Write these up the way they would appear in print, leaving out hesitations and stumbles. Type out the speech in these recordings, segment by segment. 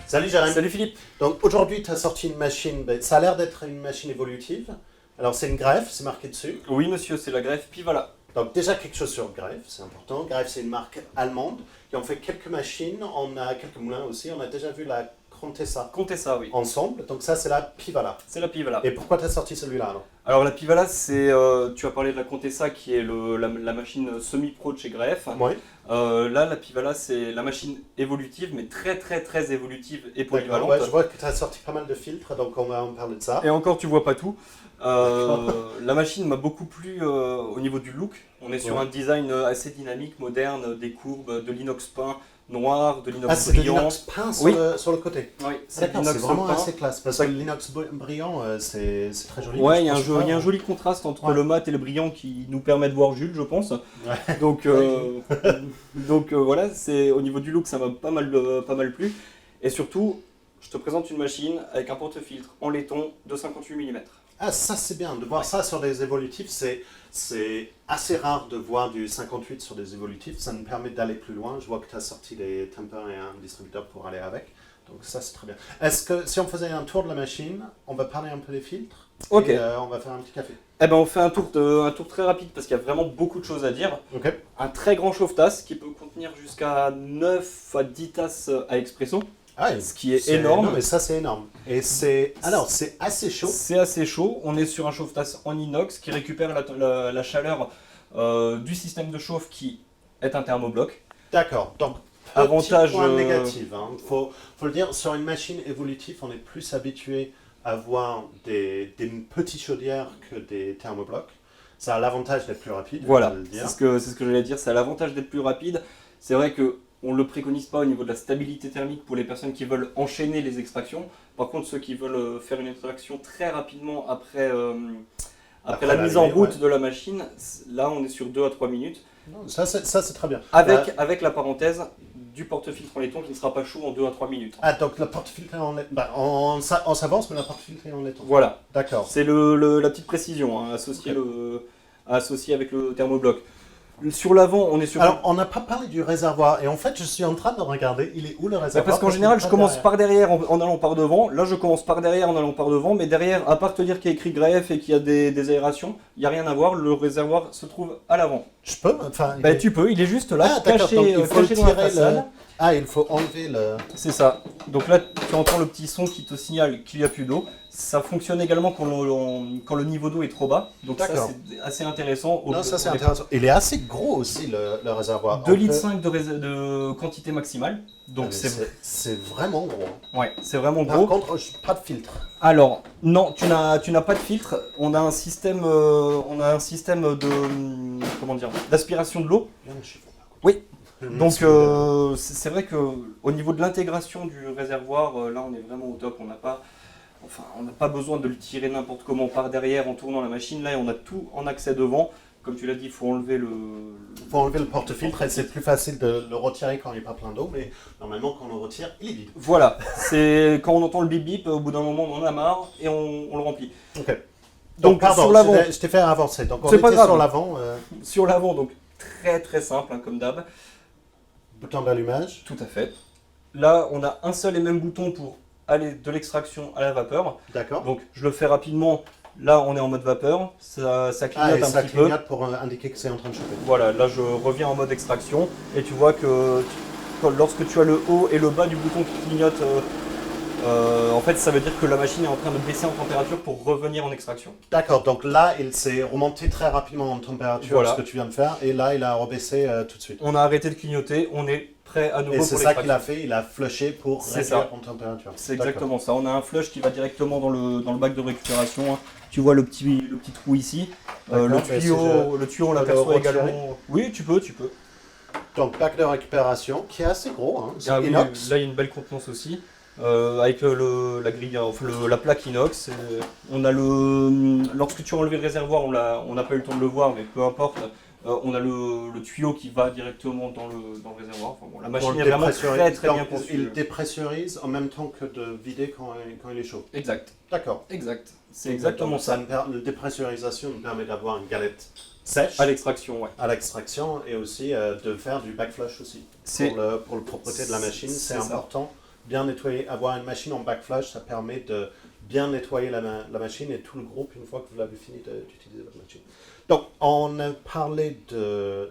Salut Jérémy. Salut Philippe. Donc aujourd'hui, tu as sorti une machine, ça a l'air d'être une machine évolutive. Alors c'est une greffe, c'est marqué dessus. Oui monsieur, c'est la greffe Pivala. Donc déjà quelque chose sur Greffe, c'est important. Greffe, c'est une marque allemande qui ont fait quelques machines, on a quelques moulins aussi, on a déjà vu la Contessa Contessa, oui. ensemble. Donc ça, c'est la Pivala. C'est la Pivala. Et pourquoi tu as sorti celui-là alors? Alors la Pivala, c'est, tu as parlé de la Contessa qui est la machine semi-pro de chez Greffe. Oui. Là, la Pivala, c'est la machine évolutive, mais très évolutive et polyvalente. Ouais, je vois que tu as sorti pas mal de filtres, donc on va en parler de ça. Et encore, tu vois pas tout. La machine m'a beaucoup plu au niveau du look. On est sur un design assez dynamique, moderne, des courbes, de l'inox peint noir, de l'inox Ah, brillant. c'est de l'inox peint sur le côté. Oui, D'accord, c'est vraiment peint. assez classe, parce que l'inox brillant, c'est très joli. Ouais, il y a un joli contraste entre le mat et le brillant qui nous permet de voir Jules, je pense. Ouais. Donc, voilà, au niveau du look, ça m'a pas mal plu. Et surtout, je te présente une machine avec un porte-filtre en laiton de 58 mm. Ah, ça c'est bien, de voir ça sur des évolutifs, c'est assez rare de voir du 58 sur des évolutifs, ça nous permet d'aller plus loin. Je vois que tu as sorti des tampons et un distributeur pour aller avec, donc ça c'est très bien. Est-ce que si on faisait un tour de la machine, on va parler un peu des filtres? Ok. Et on va faire un petit café. Eh ben, on fait un tour très rapide parce qu'il y a vraiment beaucoup de choses à dire. Ok. Un très grand chauffe-tasse qui peut contenir jusqu'à 9 à 10 tasses à expresso. Ah, Ce qui est énorme. Non, mais ça c'est énorme. Et c'est assez chaud. C'est assez chaud. On est sur un chauffe-tasse en inox qui récupère la chaleur du système de chauffe qui est un thermobloc. D'accord. Donc, avantage point négatif. Faut le dire, sur une machine évolutive, on est plus habitué à voir des petites chaudières que des thermoblocs. Ça a l'avantage d'être plus rapide. Voilà, c'est ce que j'allais dire. Ça a l'avantage d'être plus rapide. C'est vrai que on ne le préconise pas au niveau de la stabilité thermique pour les personnes qui veulent enchaîner les extractions. Par contre, ceux qui veulent faire une extraction très rapidement après la mise en route de la machine, là on est sur 2 à 3 minutes. Non, ça c'est très bien. Avec la parenthèse du porte-filtre en laiton qui ne sera pas chaud en 2 à 3 minutes. Ah, donc le porte-filtre est en laiton. On s'avance, mais le porte-filtre est en laiton. Voilà. D'accord. C'est la petite précision associée avec le thermobloc. Sur l'avant, on est sur... Alors, on n'a pas parlé du réservoir, et en fait, je suis en train de regarder, il est où le réservoir? Parce qu'en général, je commence par derrière en allant par devant. Là, je commence par derrière en allant par devant, mais derrière, à part te dire qu'il y a écrit Greffe et qu'il y a des aérations, il n'y a rien à voir, le réservoir se trouve à l'avant. Je peux? Enfin, tu peux, il est juste là, caché dans la façade. Ah, il faut enlever le... C'est ça. Donc là, tu entends le petit son qui te signale qu'il n'y a plus d'eau. Ça fonctionne également quand le niveau d'eau est trop bas. Donc ça, c'est assez intéressant. Non, ça c'est intéressant. Il est assez gros aussi, le réservoir. 2,5 litres de quantité maximale. Donc c'est vraiment gros. Ouais, c'est vraiment Par gros. contre, pas de filtre. Alors, non, tu n'as pas de filtre. On a un système d'aspiration de l'eau. Oui. Donc c'est vrai qu'au niveau de l'intégration du réservoir, là on est vraiment au top. On n'a pas besoin de le tirer n'importe comment par derrière en tournant la machine. Là on a tout en accès devant. Comme tu l'as dit, il faut enlever le porte-filtre et c'est plus facile de le retirer quand il n'est pas plein d'eau. Mais normalement quand on le retire, il est vide. Voilà, c'est quand on entend le bip bip, au bout d'un moment on en a marre et on le remplit. Ok. Donc pardon, sur l'avant, je t'ai fait avancer. Donc on était sur l'avant. Sur l'avant, donc très simple comme d'hab. Bouton d'allumage. Tout à fait. Là, on a un seul et même bouton pour aller de l'extraction à la vapeur. D'accord. Donc, je le fais rapidement. Là, on est en mode vapeur. Ça clignote un petit peu. Ça clignote pour indiquer que c'est en train de chauffer. Voilà, là, je reviens en mode extraction. Et tu vois que lorsque tu as le haut et le bas du bouton qui clignotent, en fait, ça veut dire que la machine est en train de baisser en température pour revenir en extraction. D'accord, donc là, il s'est remonté très rapidement en température, ce que tu viens de faire, et là, il a rebaissé tout de suite. On a arrêté de clignoter, on est prêt à nouveau pour l'extraction. Et c'est ça qu'il a fait, il a flushé pour réduire en température. C'est exactement ça. On a un flush qui va directement dans le bac de récupération. Tu vois le petit trou ici. Le tuyau, on l'aperçoit également. Oui, tu peux. Donc, bac de récupération qui est assez gros, hein. C'est inox. Oui, là, il y a une belle contenance aussi. Avec la grille, la plaque inox. Lorsque tu as enlevé le réservoir, on n'a pas eu le temps de le voir, mais peu importe. On a le tuyau qui va directement dans le réservoir. Enfin, bon, la machine est vraiment très bien conçue. Il dépressurise en même temps que de vider quand il est chaud. Exact. D'accord. Exact. C'est exactement ça. La dépressurisation nous permet d'avoir une galette sèche à l'extraction, à l'extraction et aussi de faire du backflush aussi. Pour la propreté de la machine, c'est important bien nettoyer, avoir une machine en backflush, ça permet de bien nettoyer la machine et tout le groupe une fois que vous avez fini d'utiliser votre machine. Donc, on a parlé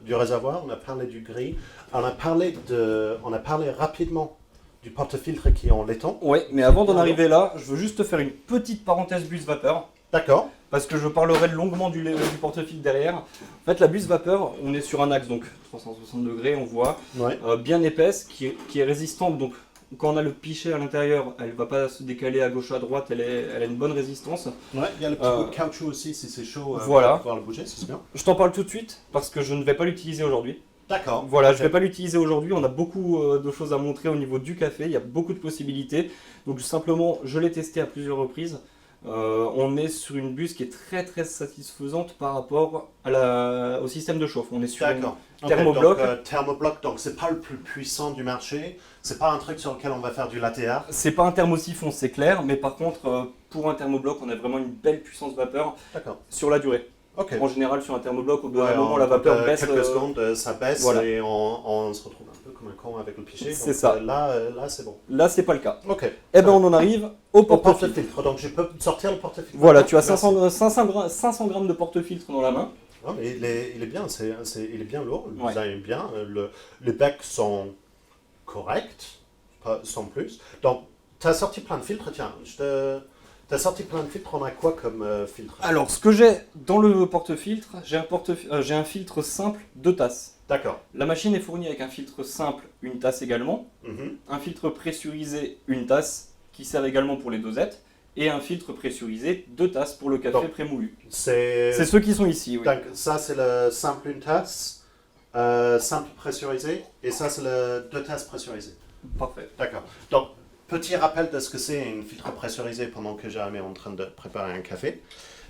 du réservoir, on a parlé du gris, on a parlé rapidement du porte-filtre qui est en laiton. Ouais, mais avant d'en arriver là, je veux juste te faire une petite parenthèse buse vapeur. D'accord. Parce que je parlerai longuement du porte-filtre derrière. En fait, la buse vapeur, on est sur un axe, donc 360 degrés, on voit, Ouais. bien épaisse, qui est résistante. Donc, quand on a le pichet à l'intérieur, elle ne va pas se décaler à gauche ou à droite, elle a une bonne résistance. Ouais, il y a le petit bout de caoutchouc aussi, si c'est chaud, voilà. pour pouvoir le bouger, c'est bien. Je t'en parle tout de suite, parce que je ne vais pas l'utiliser aujourd'hui. D'accord. Voilà, je ne vais pas l'utiliser aujourd'hui, on a beaucoup de choses à montrer au niveau du café, il y a beaucoup de possibilités. Donc simplement, je l'ai testé à plusieurs reprises. On est sur une buse qui est très très satisfaisante par rapport au système de chauffe. On est sur D'accord. une thermobloc. Donc, thermobloc, donc c'est pas le plus puissant du marché, c'est pas un truc sur lequel on va faire du latte art. C'est pas un thermosiphon, c'est clair, mais par contre, pour un thermobloc, on a vraiment une belle puissance vapeur D'accord. sur la durée. Ok. En général, sur un thermobloc, au bout Ouais, d'un moment, la vapeur baisse. Quelques secondes, ça baisse voilà. et on se retrouve un peu comme un con avec le pichet. C'est ça. Là, c'est bon. Là, c'est pas le cas. Ok. Eh ben, on en arrive au Au porte-filtre. porte-filtre. Donc, je peux sortir le porte-filtre. Voilà, tu as Merci. 500 grammes de porte-filtre dans la main. Non, mais il est bien, il est bien lourd, le Ouais. design est bien, les becs sont corrects, sans plus. Donc, tu as sorti plein de filtres, tiens, t'as sorti plein de filtres, on a quoi comme filtre? Alors, ce que j'ai dans le porte-filtre, j'ai un filtre simple, 2 tasses. D'accord. La machine est fournie avec un filtre simple, une tasse également, Mhm. un filtre pressurisé, une tasse, qui sert également pour les dosettes, et un filtre pressurisé, 2 tasses pour le café Donc, prémoulu. C'est C'est ceux qui sont ici, oui. donc, ça, c'est le simple une tasse, simple pressurisé, et ça, c'est le deux tasses pressurisées. Parfait. D'accord. Donc, petit rappel de ce que c'est un filtre pressurisé pendant que Jérémy est en train de préparer un café.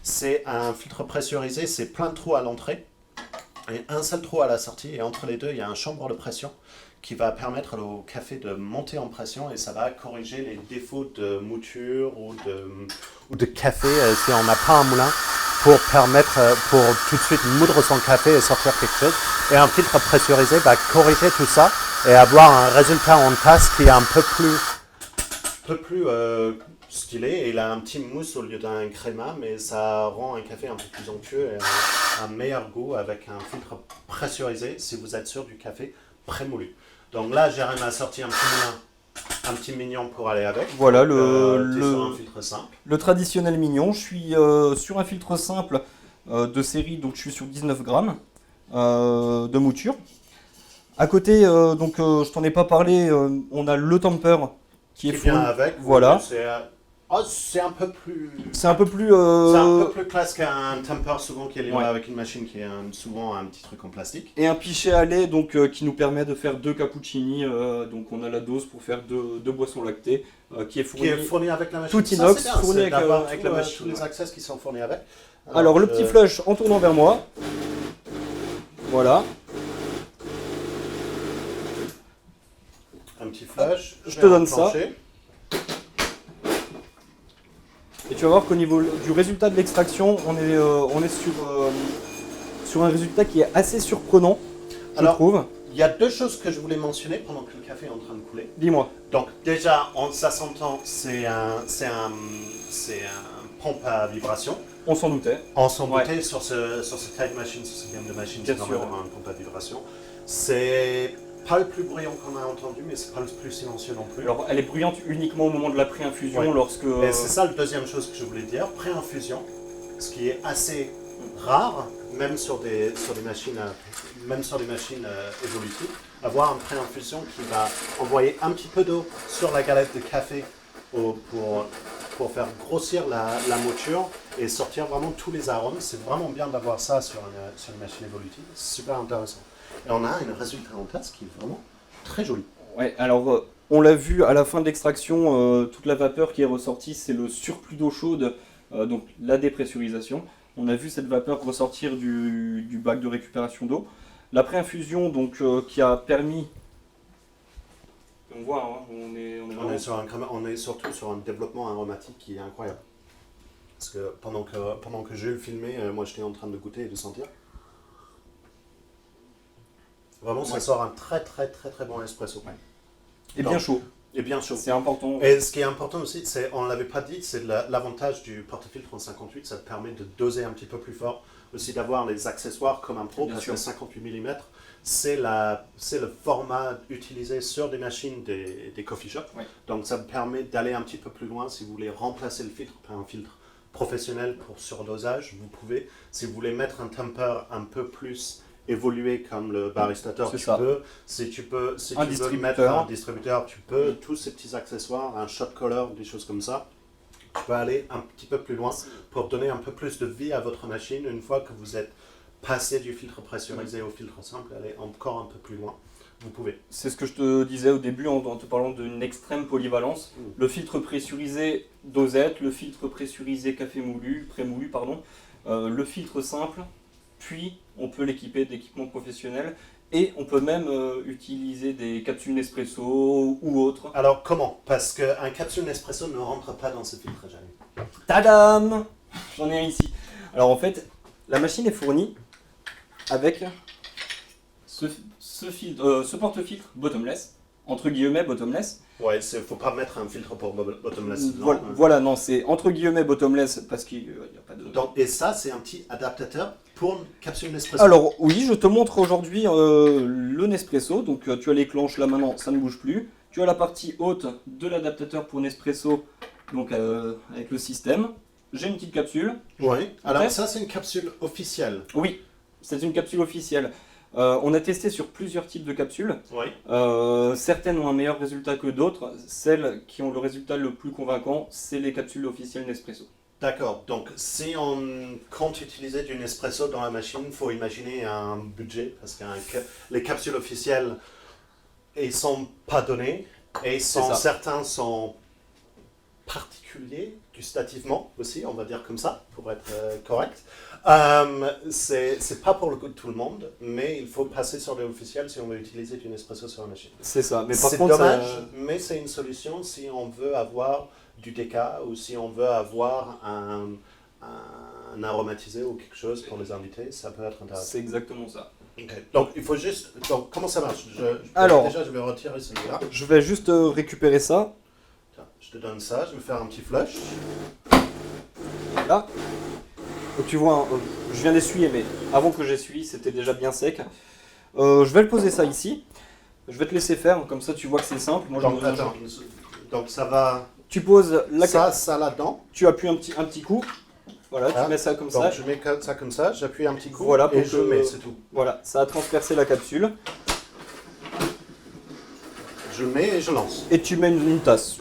C'est un filtre pressurisé, c'est plein de trous à l'entrée et un seul trou à la sortie. Et entre les deux, il y a un chambre de pression qui va permettre au café de monter en pression et ça va corriger les défauts de mouture ou de café si on n'a pas un moulin pour permettre, pour tout de suite moudre son café et sortir quelque chose. Et un filtre pressurisé va corriger tout ça et avoir un résultat en tasse qui est un peu plus stylé. Et il a un petit mousse au lieu d'un créma, mais ça rend un café un peu plus onctueux et un meilleur goût avec un filtre pressurisé si vous êtes sûr du café prémoulu. Donc là, Jérémy a sorti un petit moulin, un petit mignon pour aller avec. Voilà, T'es sur un filtre simple. le traditionnel mignon. Je suis sur un filtre simple de série, donc je suis sur 19 grammes de mouture. À côté, je t'en ai pas parlé, on a le tamper qui est Qui vient fourni. avec. Voilà. C'est un peu plus. C'est un peu plus. C'est un peu plus classe qu'un temper souvent qui est livré Ouais. avec une machine qui est souvent un petit truc en plastique. Et un pichet à lait qui nous permet de faire 2 cappuccini. Donc on a la dose pour faire deux boissons lactées qui est Qui fournie. est fourni avec la machine. Tout inox, Ça, c'est bien, fourni c'est avec, d'avoir avec tout, la machine, tous les ouais. accès qui sont fournis avec. Alors le petit flush en tournant vers moi. Voilà. Un petit flush. Je te donne ça. enclencher. Et tu vas voir qu'au niveau du résultat de l'extraction, on est sur un résultat qui est assez surprenant, je Alors, trouve. Il y a deux choses que je voulais mentionner pendant que le café est en train de couler. Dis-moi. Donc déjà, ça s'entend, c'est un pompe à vibration. On s'en doutait. On s'en Ouais. doutait sur cette taille de machine, sur cette gamme de machines, Bien c'est sûr. normalement une pompe à vibration. C'est pas le plus bruyant qu'on a entendu, mais c'est pas le plus silencieux non plus. Alors elle est bruyante uniquement au moment de la pré-infusion Ouais. lorsque... Et c'est ça la deuxième chose que je voulais dire, pré-infusion, ce qui est assez rare, même sur des machines, évolutives, avoir une pré-infusion qui va envoyer un petit peu d'eau sur la galette de café pour faire grossir la mouture et sortir vraiment tous les arômes. C'est vraiment bien d'avoir ça sur une machine évolutive, c'est super intéressant. Et on a un résultat en tasse qui est vraiment très joli. Ouais, alors on l'a vu à la fin de l'extraction, toute la vapeur qui est ressortie, c'est le surplus d'eau chaude, donc la dépressurisation. On a vu cette vapeur ressortir du bac de récupération d'eau. La pré-infusion donc qui a permis... On voit, hein, on est vraiment- On est surtout sur un développement aromatique qui est incroyable. Parce que pendant que je le filmais, moi j'étais en train de goûter et de sentir. Vraiment, ça Ouais. sort un très très très très bon espresso. Et Donc, bien chaud. Et bien sûr. C'est important. Et ce qui est important aussi, c'est, on ne l'avait pas dit, c'est l'avantage du porte-filtre en 58, ça te permet de doser un petit peu plus fort, aussi d'avoir les accessoires comme un pro, Bien parce sûr. que 58 mm, c'est le format utilisé sur des machines des coffee shops. Oui. Donc ça me permet d'aller un petit peu plus loin. Si vous voulez remplacer le filtre par un filtre professionnel pour surdosage, vous pouvez. Si vous voulez mettre un temper un peu plus évolué comme le Baristator, C'est tu ça. peux. Si tu veux mettre un distributeur, tu peux. Tous ces petits accessoires, un shot collar, des choses comme ça, tu peux aller un petit peu plus loin pour donner un peu plus de vie à votre machine. Une fois que vous êtes passé du filtre pressurisé au filtre simple, aller encore un peu plus loin, vous pouvez. C'est ce que je te disais au début en te parlant d'une extrême polyvalence. Le filtre pressurisé dosette, le filtre pressurisé café moulu, prémoulu, pardon, le filtre simple, puis on peut l'équiper d'équipements professionnels et on peut même utiliser des capsules Nespresso ou autres. Alors comment? Parce qu'un capsule Nespresso ne rentre pas dans ce filtre, Jérémy. Tadam! J'en ai un ici. Alors en fait, la machine est fournie avec ce porte-filtre bottomless, entre guillemets bottomless. Ouais, il ne faut pas mettre un filtre pour bottomless dedans. Voilà, non, c'est entre guillemets bottomless parce qu'il n'y a pas de... Donc, et ça, c'est un petit adaptateur pour une capsule Nespresso. Alors oui, je te montre aujourd'hui le Nespresso. Donc tu as les clenches là maintenant, ça ne bouge plus. Tu as la partie haute de l'adaptateur pour Nespresso, donc avec le système. J'ai une petite capsule. Oui, alors Bref. ça, c'est une capsule officielle. Oui, c'est une capsule officielle. On a testé sur plusieurs types de capsules. Oui. Certaines ont un meilleur résultat que d'autres. Celles qui ont le résultat le plus convaincant, c'est les capsules officielles Nespresso. D'accord, donc si on compte utiliser du Nespresso dans la machine, il faut imaginer un budget, parce que les capsules officielles, ils ne sont pas données, et certains sont particuliers, gustativement aussi, on va dire comme ça, pour être correct. C'est pas pour le goût de tout le monde, mais il faut passer sur des officiels si on veut utiliser du Nespresso sur la machine. C'est ça, mais par C'est contre, dommage, mais c'est une solution si on veut avoir du déca ou si on veut avoir un aromatisé ou quelque chose pour les invités, ça peut être intéressant. c'est exactement ça. Okay. Donc il faut juste... Donc comment ça marche? Alors, déjà je vais retirer celui-là. Je vais juste récupérer ça. Tiens, je te donne ça, je vais faire un petit flush. Là. Donc tu vois, je viens d'essuyer, mais avant que j'essuie, c'était déjà bien sec. Je vais le poser ça ici. Je vais te laisser faire, comme ça tu vois que c'est simple. Moi, Donc attends, donc ça va... Tu poses la ça là-dedans. Tu appuies un petit coup. Voilà, Ah, tu mets ça comme donc ça. je mets ça comme ça, j'appuie un petit coup Voilà, pour et je que- mets, c'est tout. Voilà, ça a transpercé la capsule. Je mets et je lance. Et tu mets une tasse.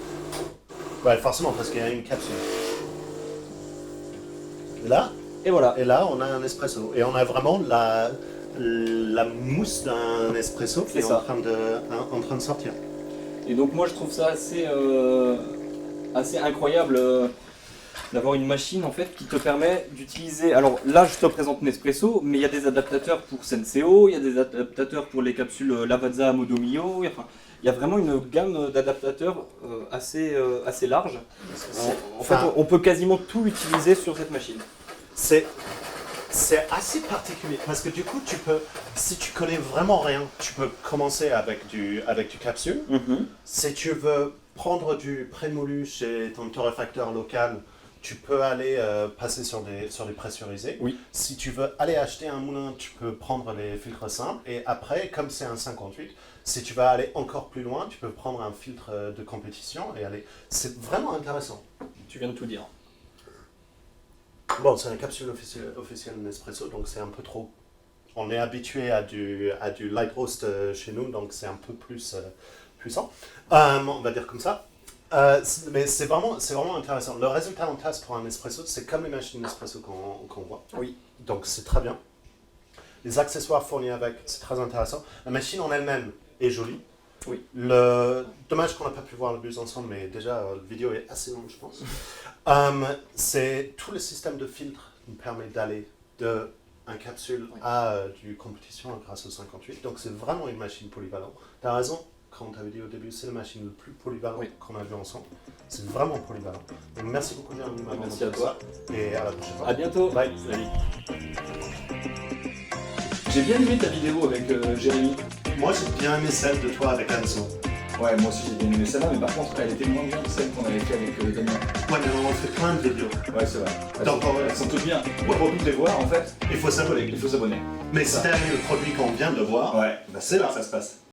Ouais, forcément, parce qu'il y a une capsule. Et voilà. Et là, on a un espresso. Et on a vraiment la mousse d'un espresso qui C'est est ça. en train de sortir. Et donc moi je trouve ça assez incroyable d'avoir une machine en fait qui te permet d'utiliser. Alors là je te présente Nespresso, mais il y a des adaptateurs pour Senseo, il y a des adaptateurs pour les capsules Lavazza Modo Mio. Enfin, il y a vraiment une gamme d'adaptateurs assez large. En fait, on peut quasiment tout utiliser sur cette machine. C'est assez particulier parce que du coup, tu peux, si tu connais vraiment rien, tu peux commencer avec du capsule. Si tu veux prendre du prémoulu chez ton torréfacteur local, tu peux aller passer sur des pressurisés. Oui. Si tu veux aller acheter un moulin, tu peux prendre les filtres simples. Et après, comme c'est un 58, si tu vas aller encore plus loin, tu peux prendre un filtre de compétition et aller. C'est vraiment intéressant. Tu viens de tout dire. Bon, c'est une capsule officielle Nespresso, donc c'est un peu trop. On est habitué à du light roast chez nous, donc c'est un peu plus puissant. On va dire comme ça. Mais c'est vraiment intéressant. Le résultat en tasse pour un espresso, c'est comme les machines Nespresso qu'on voit. Oui. Donc c'est très bien. Les accessoires fournis avec, c'est très intéressant. La machine en elle-même est jolie. Oui. Dommage qu'on n'a pas pu voir le bus ensemble, mais déjà la vidéo est assez longue, je pense. C'est tout le système de filtre nous permet d'aller de un capsule à du compétition grâce au 58. Donc c'est vraiment une machine polyvalente. Tu as raison, quand tu avais dit au début, c'est la machine la plus polyvalente qu'on a vue ensemble. C'est vraiment polyvalent. Donc merci beaucoup, Jérémy. Merci à toi. Et à la prochaine fois. À bientôt. Bye. Salut. J'ai bien aimé ta vidéo avec Jérémy. Moi j'ai bien aimé celle de toi avec Anso. Ouais, moi aussi j'ai bien aimé celle-là, mais par contre elle était moins bien que celle qu'on avait fait avec Damien. Ouais, mais on fait plein de vidéos. Ouais, c'est vrai. Donc, Elles sont toutes bien. Mais pour toutes les voir, en fait, il faut s'abonner. il faut s'abonner. Mais si t'as aimé le produit qu'on vient de voir, Ouais, bah c'est là. ça se passe.